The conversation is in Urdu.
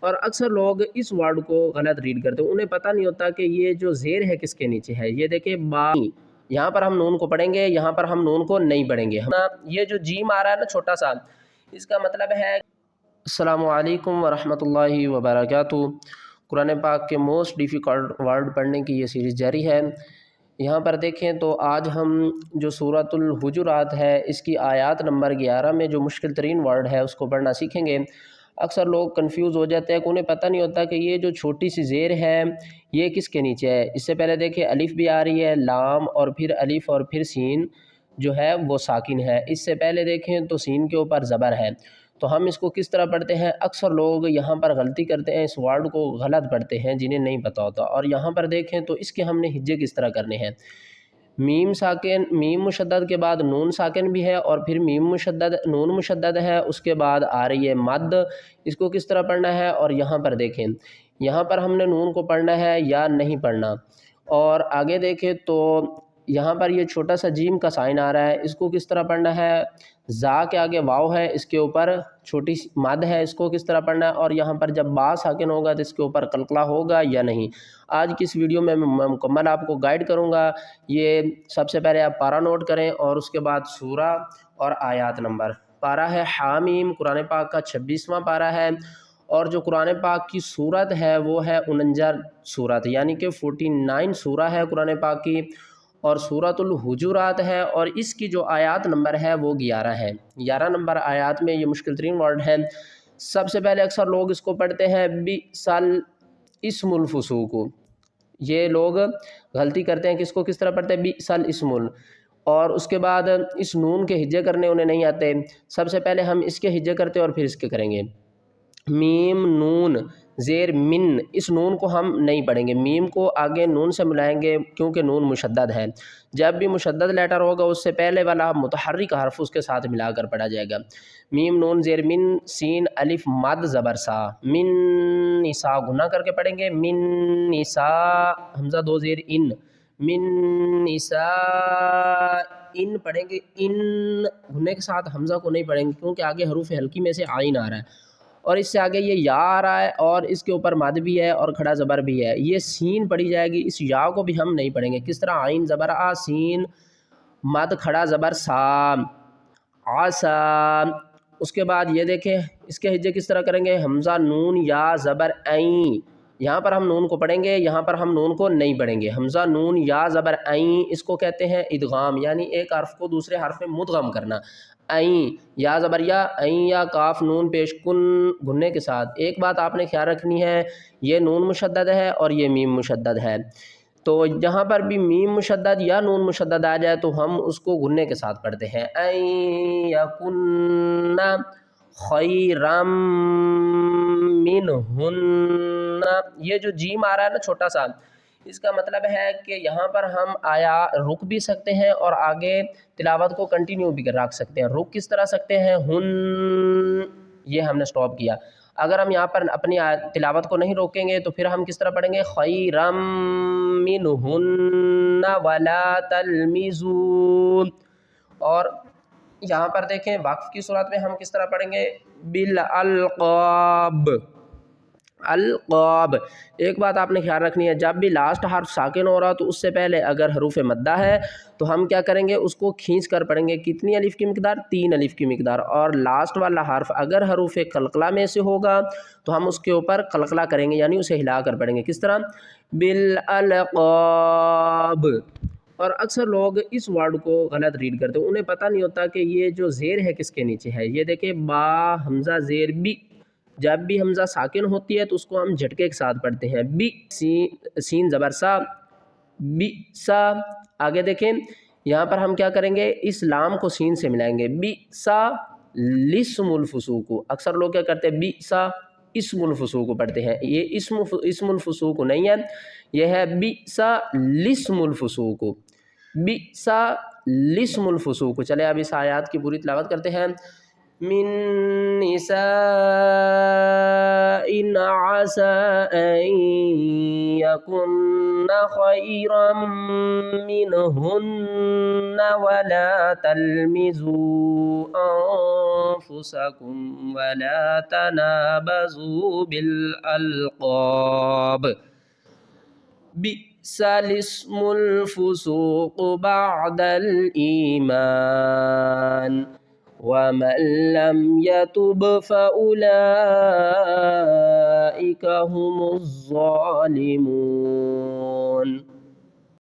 اور اکثر لوگ اس ورڈ کو غلط ریڈ کرتے ہیں، انہیں پتہ نہیں ہوتا کہ یہ جو زیر ہے کس کے نیچے ہے۔ یہ دیکھیں با، یہاں پر ہم نون کو پڑھیں گے، یہاں پر ہم نون کو نہیں پڑھیں گے۔ یہ جو جیم آ رہا ہے نا چھوٹا سا، اس کا مطلب ہے السلام علیکم ورحمۃ اللہ وبرکاتہ۔ قرآن پاک کے موسٹ ڈیفیکلٹ ورڈ پڑھنے کی یہ سیریز جاری ہے۔ یہاں پر دیکھیں تو آج ہم جو سورۃ الحجرات ہے اس کی آیات نمبر 11 میں جو مشکل ترین ورڈ ہے اس کو پڑھنا سیکھیں گے۔ اکثر لوگ کنفیوز ہو جاتے ہیں کہ انہیں پتہ نہیں ہوتا کہ یہ جو چھوٹی سی زیر ہے یہ کس کے نیچے ہے۔ اس سے پہلے دیکھیں الف بھی آ رہی ہے، لام اور پھر الف اور پھر سین جو ہے وہ ساکن ہے۔ اس سے پہلے دیکھیں تو سین کے اوپر زبر ہے، تو ہم اس کو کس طرح پڑھتے ہیں؟ اکثر لوگ یہاں پر غلطی کرتے ہیں، اس ورڈ کو غلط پڑھتے ہیں جنہیں نہیں پتہ ہوتا۔ اور یہاں پر دیکھیں تو اس کے ہم نے ہجے کس طرح کرنے ہیں۔ میم ساکن، میم مشدد کے بعد نون ساکن بھی ہے، اور پھر میم مشدد نون مشدد ہے، اس کے بعد آ رہی ہے مد۔ اس کو کس طرح پڑھنا ہے؟ اور یہاں پر دیکھیں یہاں پر ہم نے نون کو پڑھنا ہے یا نہیں پڑھنا۔ اور آگے دیکھیں تو یہاں پر یہ چھوٹا سا جیم کا سائن آ رہا ہے، اس کو کس طرح پڑھنا ہے؟ زا کے آگے واو ہے، اس کے اوپر چھوٹی سی مد ہے، اس کو کس طرح پڑھنا ہے؟ اور یہاں پر جب با ساکن ہوگا تو اس کے اوپر قلقلہ ہوگا یا نہیں۔ آج کی اس ویڈیو میں مکمل آپ کو گائیڈ کروں گا۔ یہ سب سے پہلے آپ پارہ نوٹ کریں اور اس کے بعد سورہ اور آیات نمبر۔ پارہ ہے حامیم، قرآن پاک کا 26واں پارہ ہے، اور جو قرآن پاک کی سورت ہے وہ ہے 49 سورت، یعنی کہ 49 سورہ ہے قرآن پاک کی، اور سورۃ الحجرات ہے، اور اس کی جو آیات نمبر ہے وہ 11 ہے۔ 11 نمبر آیات میں یہ مشکل ترین ورڈ ہے۔ سب سے پہلے اکثر لوگ اس کو پڑھتے ہیں بئسل اسم الفسوق، یہ لوگ غلطی کرتے ہیں کہ اس کو کس طرح پڑھتے ہیں؟ بئسل اسم، اور اس کے بعد اس نون کے ہجے کرنے انہیں نہیں آتے۔ سب سے پہلے ہم اس کے ہجے کرتے ہیں اور پھر اس کے کریں گے۔ میم نون زیر من، اس نون کو ہم نہیں پڑھیں گے، میم کو آگے نون سے ملائیں گے کیونکہ نون مشدد ہے۔ جب بھی مشدد لیٹر ہوگا اس سے پہلے والا متحرک حرف اس کے ساتھ ملا کر پڑھا جائے گا۔ میم نون زیر من، سین الف مد زبر سا، من نساء گنا کر کے پڑھیں گے، من نساء حمزہ دو زیر ان، من نساء ان پڑھیں گے، ان گنے کے ساتھ حمزہ کو نہیں پڑھیں گے کیونکہ آگے حروف حلقی میں سے عین آ رہا ہے، اور اس سے آگے یہ یا آ رہا ہے اور اس کے اوپر مد بھی ہے اور کھڑا زبر بھی ہے۔ یہ سین پڑھی جائے گی، اس یا کو بھی ہم نہیں پڑھیں گے۔ کس طرح؟ عین زبر آ، سین مد کھڑا زبر سا، آسا۔ اس کے بعد یہ دیکھیں اس کے ہجے کس طرح کریں گے؟ حمزہ نون یا زبر عین، یہاں پر ہم نون کو پڑھیں گے، یہاں پر ہم نون کو نہیں پڑھیں گے۔ حمزہ نون یا زبر عین، اس کو کہتے ہیں ادغام، یعنی ایک حرف کو دوسرے حرف میں مدغم کرنا۔ عین یا زبر یا، عین یا کاف نون پیش کن گھننے کے ساتھ۔ ایک بات آپ نے خیال رکھنی ہے، یہ نون مشدد ہے اور یہ میم مشدد ہے، تو جہاں پر بھی میم مشدد یا نون مشدد آ جائے تو ہم اس کو گھننے کے ساتھ پڑھتے ہیں۔ عین یکن خیرا منہن، یہ جو جیم آ رہا ہے نا چھوٹا سا، اس کا مطلب ہے کہ یہاں پر ہم آیا رک بھی سکتے ہیں اور آگے تلاوت کو کنٹینیو بھی رکھ سکتے ہیں۔ رک کس طرح سکتے ہیں؟ ہن، یہ ہم نے سٹاپ کیا۔ اگر ہم یہاں پر اپنی تلاوت کو نہیں روکیں گے تو پھر ہم کس طرح پڑھیں گے؟ خیرا منہن ولا تلمزوا، اور یہاں پر دیکھیں وقف کی صورت میں ہم کس طرح پڑھیں گے؟ بالالقاب، القاب۔ ایک بات آپ نے خیال رکھنی ہے، جب بھی لاسٹ حرف ساکن ہو رہا تو اس سے پہلے اگر حروف مدہ ہے تو ہم کیا کریں گے؟ اس کو کھینچ کر پڑھیں گے۔ کتنی الف کی مقدار؟ 3 الف کی مقدار، اور لاسٹ والا حرف اگر حروف قلقلہ میں سے ہوگا تو ہم اس کے اوپر قلقلہ کریں گے، یعنی اسے ہلا کر پڑھیں گے۔ کس طرح؟ بالالقاب۔ اور اکثر لوگ اس ورڈ کو غلط ریڈ کرتے ہیں، انہیں پتہ نہیں ہوتا کہ یہ جو زیر ہے کس کے نیچے ہے۔ یہ دیکھیں با حمزہ زیر بی، جب بھی حمزہ ساکن ہوتی ہے تو اس کو ہم جھٹکے کے ساتھ پڑھتے ہیں۔ بی، سین زبر سا، بی سا۔ آگے دیکھیں یہاں پر ہم کیا کریں گے؟ اس لام کو سین سے ملائیں گے، بی سا لسم الفسوق۔ اکثر لوگ کیا کرتے ہیں؟ بی سا اسم الفسوق پڑھتے ہیں، یہ اسم الفسوق نہیں ہے، یہ ہے بی سا لسم الفسوق، بی سا لسم الفسوق۔ چلے اب اس آیات کی پوری تلاوت کرتے ہیں۔ من نساء عسى أن يكن خيرا منهن ولا تلمزوا أنفسكم ولا تنابزوا بالألقاب بئس الاسم الفسوق بعد الإيمان ومن لم يتب فأولئك هم الظالمون.